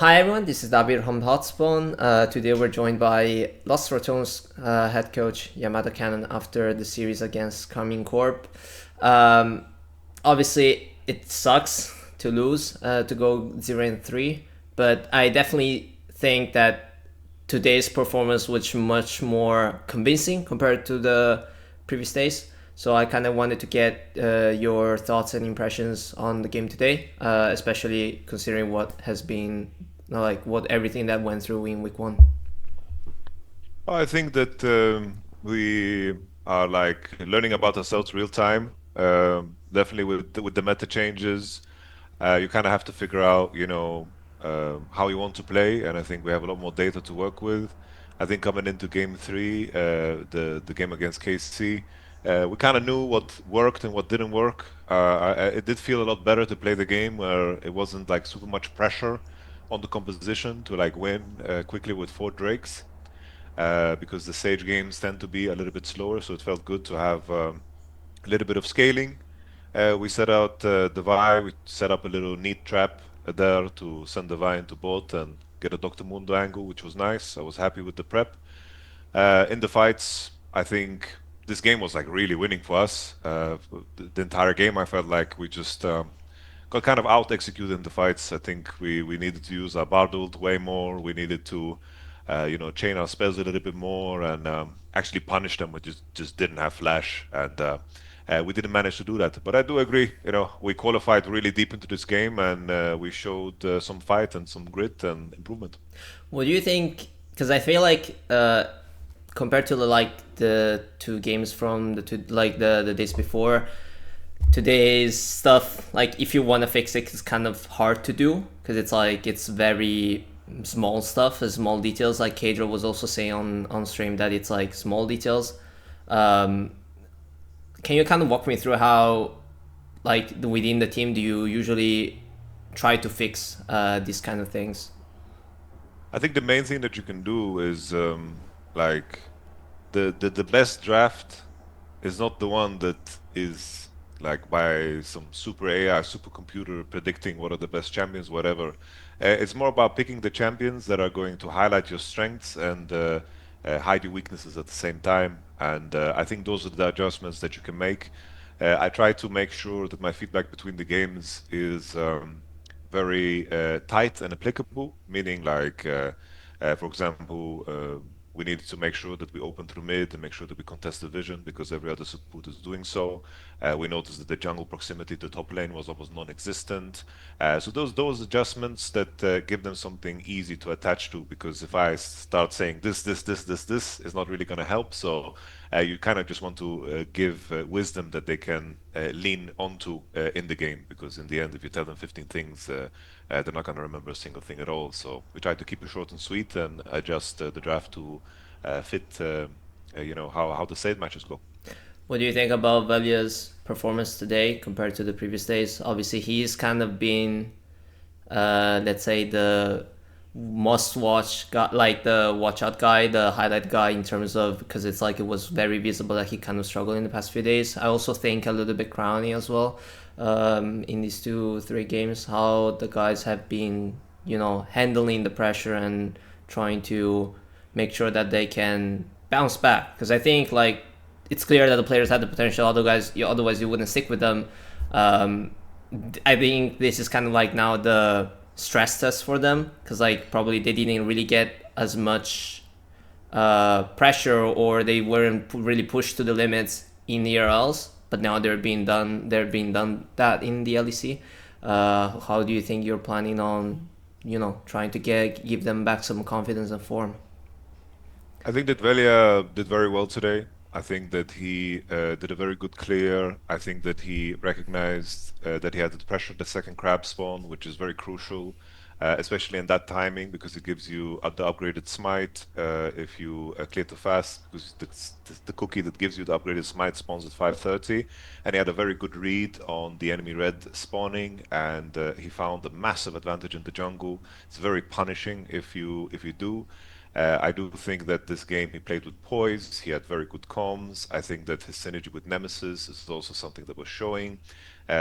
Hi everyone, this is David from Hotspot. Today we're joined by Los Ratones head coach YamatoCannon after the series against Karmine Corp. Um, Obviously, it sucks to lose, to go 0-3, but I definitely think that today's performance was much more convincing compared to the previous days. So I kind of wanted to get your thoughts and impressions on the game today, especially considering what has been like what everything that went through in week one. I think that we are like learning about ourselves real time. Definitely with the meta changes, you kind of have to figure out, how you want to play, and I think we have a lot more data to work with. I think coming into game three, the game against KC, we kind of knew what worked and what didn't work. It did feel a lot better to play the game where it wasn't like super much pressure on the composition to like win quickly with four Drakes because the Sage games tend to be a little bit slower, so it felt good to have a little bit of scaling. We set out the we set up a little neat trap there to send the into bot and get a Dr. Mundo angle, which was nice. I was happy with the prep. In the fights, I think this game was like really winning for us. The entire game, I felt like we just got kind of out executed in the fights. I think we needed to use our Bard ult way more. We needed to, chain our spells a little bit more and actually punish them. We just didn't have flash, and we didn't manage to do that. But I do agree. We qualified really deep into this game, and we showed some fight and some grit and improvement. What do you think? Because I feel like compared to the two games from the two like the days before, today's stuff like if you want to fix it, it's kind of hard to do because it's like it's very small stuff, small details. Like Kadra was also saying on stream that it's like small details. Um, can you kind of walk me through how like within the team do you usually try to fix these kind of things? I think the main thing that you can do is like the best draft is not the one that is like by some super AI, supercomputer predicting what are the best champions, whatever. It's more about picking the champions that are going to highlight your strengths and hide your weaknesses at the same time. And I think those are the adjustments that you can make. I try to make sure that my feedback between the games is very tight and applicable, meaning like, for example, we needed to make sure that we open through mid and make sure that we contest the vision because every other support is doing so. We noticed that the jungle proximity to top lane was almost non-existent. So those adjustments that give them something easy to attach to, because if I start saying this is not really going to help. So you kind of just want to give wisdom that they can lean onto in the game, because in the end, if you tell them 15 things, they're not going to remember a single thing at all. So we try to keep it short and sweet and adjust the draft to fit, how the save matches go. What do you think about Velia's performance today compared to the previous days? Obviously, he's kind of been, let's say, the must-watch guy, like the watch-out guy, the highlight guy in terms of because it's like it was very visible that he kind of struggled in the past few days. I also think a little bit Crowny as well in these 2 3 games, how the guys have been, handling the pressure and trying to make sure that they can bounce back. Because I think like it's clear that the players had the potential. Otherwise, you wouldn't stick with them. Um, I think this is kind of like now the stress test for them because like probably they didn't really get as much pressure or they weren't really pushed to the limits in the ERLs, but now they're being done. They're being done that in the LEC. How do you think you're planning on, trying to give them back some confidence and form? I think that Velia did very well today. I think that he did a very good clear. I think that he recognized that he had to pressure the second crab spawn, which is very crucial, especially in that timing because it gives you the upgraded smite if you clear too fast, because the cookie that gives you the upgraded smite spawns at 5:30, and he had a very good read on the enemy red spawning, and he found a massive advantage in the jungle. It's very punishing if you do. I do think that this game he played with poise. He had very good comms. I think that his synergy with Nemesis is also something that was showing.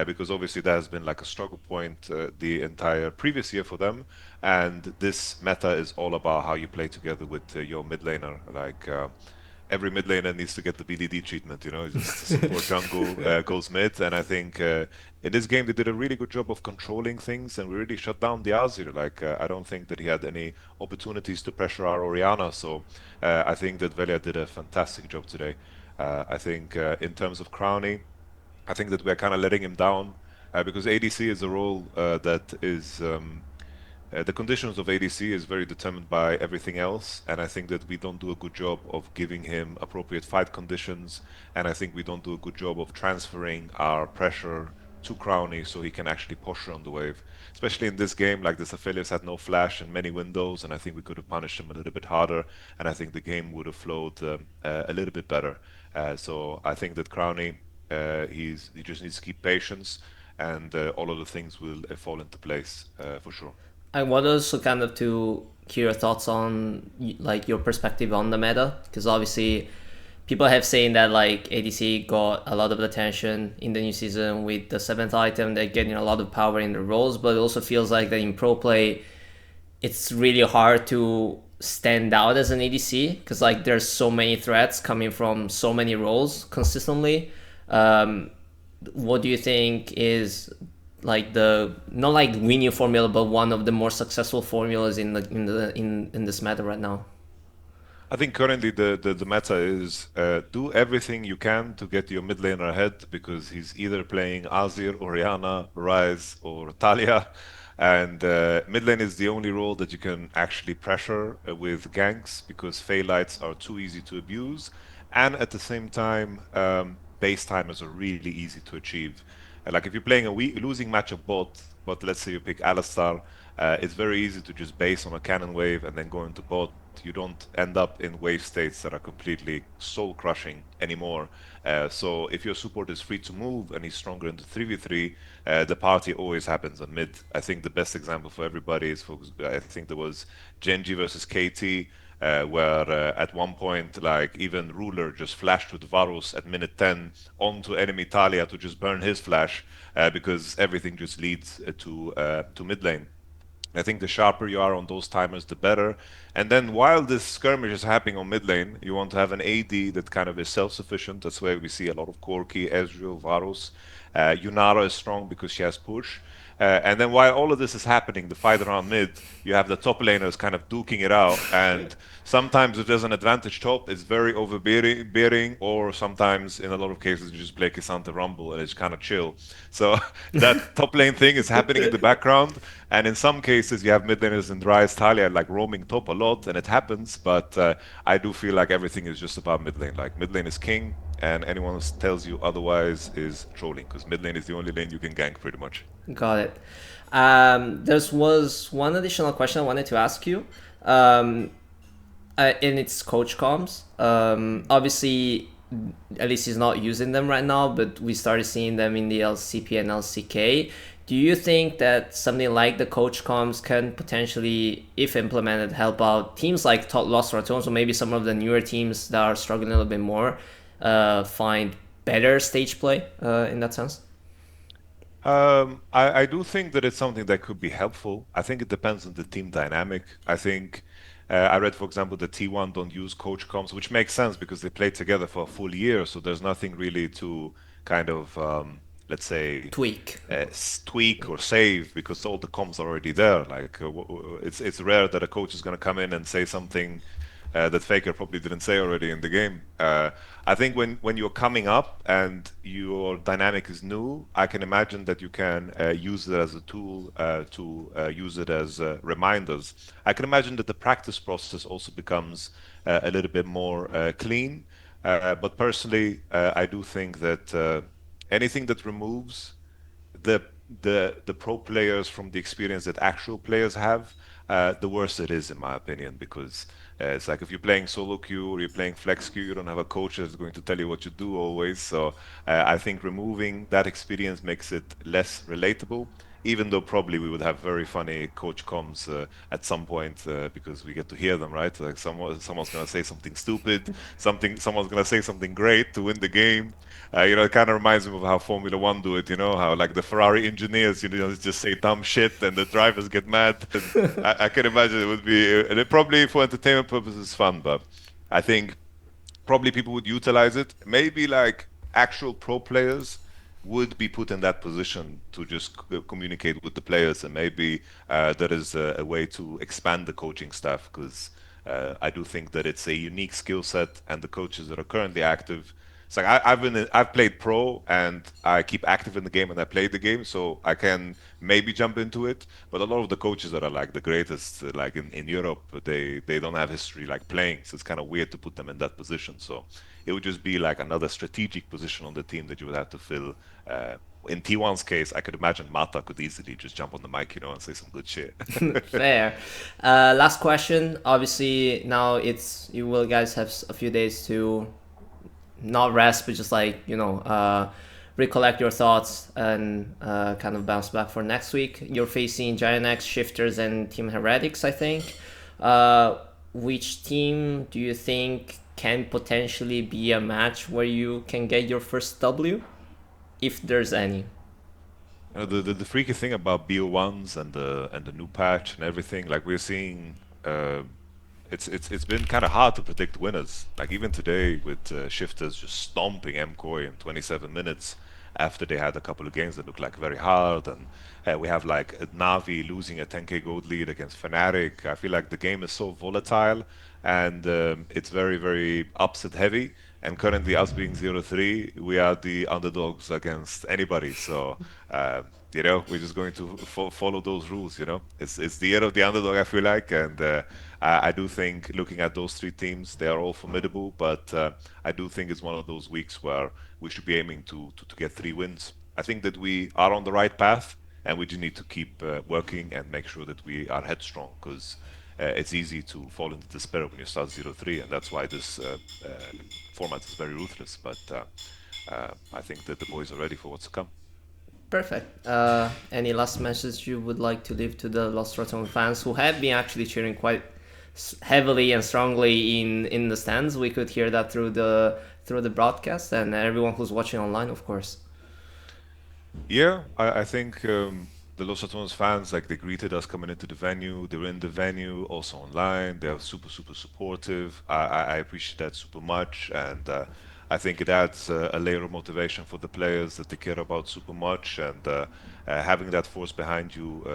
because obviously that has been like a struggle point the entire previous year for them. And this meta is all about how you play together with your mid laner. Every mid laner needs to get the BDD treatment, just support jungle goes mid. And I think in this game they did a really good job of controlling things, and we really shut down the Azir. I don't think that he had any opportunities to pressure our Orianna. So I think that Velia did a fantastic job today. I think in terms of crowning, I think that we're kind of letting him down because ADC is a role that is the conditions of ADC is very determined by everything else, and I think that we don't do a good job of giving him appropriate fight conditions, and I think we don't do a good job of transferring our pressure to Crowny so he can actually push her on the wave. Especially in this game, like this Aphelios had no flash in many windows, and I think we could have punished him a little bit harder, and I think the game would have flowed a little bit better. So I think that Crowny, he just needs to keep patience, and all of the things will fall into place for sure. I want also kind of to hear your thoughts on like your perspective on the meta, because obviously people have saying that like ADC got a lot of attention in the new season with the seventh item. They're getting a lot of power in the roles, but it also feels like that in pro play, it's really hard to stand out as an ADC because like there's so many threats coming from so many roles consistently. Um, what do you think is like the not like winning formula, but one of the more successful formulas in this meta right now? I think currently the meta is do everything you can to get your mid laner ahead because he's either playing Azir, Orianna, Ryze, or Talia. And mid lane is the only role that you can actually pressure with ganks because Phallites are too easy to abuse. And at the same time, base timers are really easy to achieve. Like if you're playing a losing matchup bot, but let's say you pick Alistar, it's very easy to just base on a cannon wave and then go into bot. You don't end up in wave states that are completely soul crushing anymore. So if your support is free to move and he's stronger in the 3v3, the party always happens on mid. I think the best example for everybody is I think there was Genji versus KT, where at one point, like even Ruler just flashed with Varus at minute 10 onto enemy Talia to just burn his flash because everything just leads to mid lane. I think the sharper you are on those timers, the better. And then while this skirmish is happening on mid lane, you want to have an AD that kind of is self-sufficient. That's where we see a lot of Corki, Ezreal, Varus. Yunara is strong because she has push. And then while all of this is happening, the fight around mid, you have the top laners kind of duking it out. And sometimes if there's an advantage top, it's very overbearing, or sometimes in a lot of cases you just play Kisante Rumble and it's kind of chill. So that top lane thing is happening in the background. And in some cases you have mid laners and Ryze, Talia like roaming top a lot, and it happens. But I do feel like everything is just about mid lane. Like mid lane is king, and anyone who tells you otherwise is trolling because mid lane is the only lane you can gank pretty much. Got it. There was one additional question I wanted to ask you. In its coach comms, obviously, at least he's not using them right now, but we started seeing them in the LCP and LCK. Do you think that something like the coach comms can potentially, if implemented, help out teams like Los Ratones or maybe some of the newer teams that are struggling a little bit more, find better stage play in that sense? I do think that it's something that could be helpful. I think it depends on the team dynamic. I think I read, for example, that T1 don't use coach comms, which makes sense because they played together for a full year, so there's nothing really to kind of, let's say, Tweak. tweak or save because all the comms are already there. It's rare that a coach is going to come in and say something that Faker probably didn't say already in the game. I think when you're coming up and your dynamic is new, I can imagine that you can use it as a tool to use it as reminders. I can imagine that the practice process also becomes a little bit more clean. But personally, I do think that anything that removes the the pro players from the experience that actual players have, the worse it is, in my opinion, because it's like if you're playing solo queue or you're playing flex queue, you don't have a coach that's going to tell you what to do always. So I think removing that experience makes it less relatable. even though probably we would have very funny coach comms at some point because we get to hear them, right? Like someone's gonna say something stupid, someone's gonna say something great to win the game. It kind of reminds me of how Formula One do it. How like the Ferrari engineers, just say dumb shit and the drivers get mad. And I can imagine it would be, and it probably for entertainment purposes fun, but I think probably people would utilize it. Maybe like actual pro players would be put in that position to just communicate with the players, and maybe there is a way to expand the coaching staff because I do think that it's a unique skill set, and the coaches that are currently active. It's like I've played pro and I keep active in the game and I played the game, so I can maybe jump into it. But a lot of the coaches that are like the greatest, like in Europe, they don't have history like playing, so it's kind of weird to put them in that position. So it would just be like another strategic position on the team that you would have to fill. In T1's case, I could imagine Mata could easily just jump on the mic, and say some good shit. Fair. Last question. Obviously, now you will guys have a few days to not rest, but just like recollect your thoughts and kind of bounce back for next week. You're facing Giant X, Shifters, and Team Heretics, I think. Which team do you think can potentially be a match where you can get your first W, if there's any? The freaky thing about BO1s and the new patch and everything, like we're seeing, it's been kind of hard to predict winners. Like even today with Shifters just stomping MCOY in 27 minutes after they had a couple of games that looked like very hard, and we have like Navi losing a 10k gold lead against Fnatic. I feel like the game is so volatile and it's very very upset heavy. And currently, us being 0-3, we are the underdogs against anybody. So, we're just going to follow those rules. It's the year of the underdog, I feel like, and I do think looking at those three teams, they are all formidable. But I do think it's one of those weeks where we should be aiming to get 3 wins. I think that we are on the right path, and we just need to keep working and make sure that we are headstrong because it's easy to fall into despair when you start 0-3, and that's why this format is very ruthless. But I think that the boys are ready for what's to come. Perfect. Any last message you would like to leave to the Los Ratones fans who have been actually cheering quite heavily and strongly in the stands? We could hear that through the broadcast, and everyone who's watching online, of course. Yeah, I think the Los Ratones fans, like they greeted us coming into the venue. They were in the venue, also online. They are super, super supportive. I appreciate that super much, and I think it adds a layer of motivation for the players that they care about super much. And having that force behind you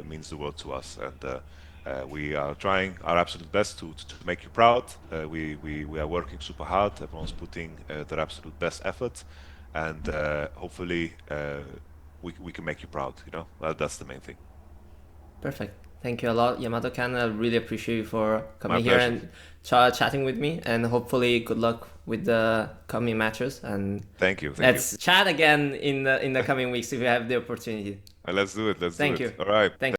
means the world to us. And we are trying our absolute best to make you proud. We are working super hard. Everyone's putting their absolute best effort, and hopefully we can make you proud. That's the main thing. Perfect. Thank you a lot, YamatoCannon. I really appreciate you for coming My here pleasure. and chatting with me. And hopefully, good luck with the coming matches. And Thank you. let's chat again in the coming weeks if you have the opportunity. Let's do it. Let's do Thank it. you. All right. Thank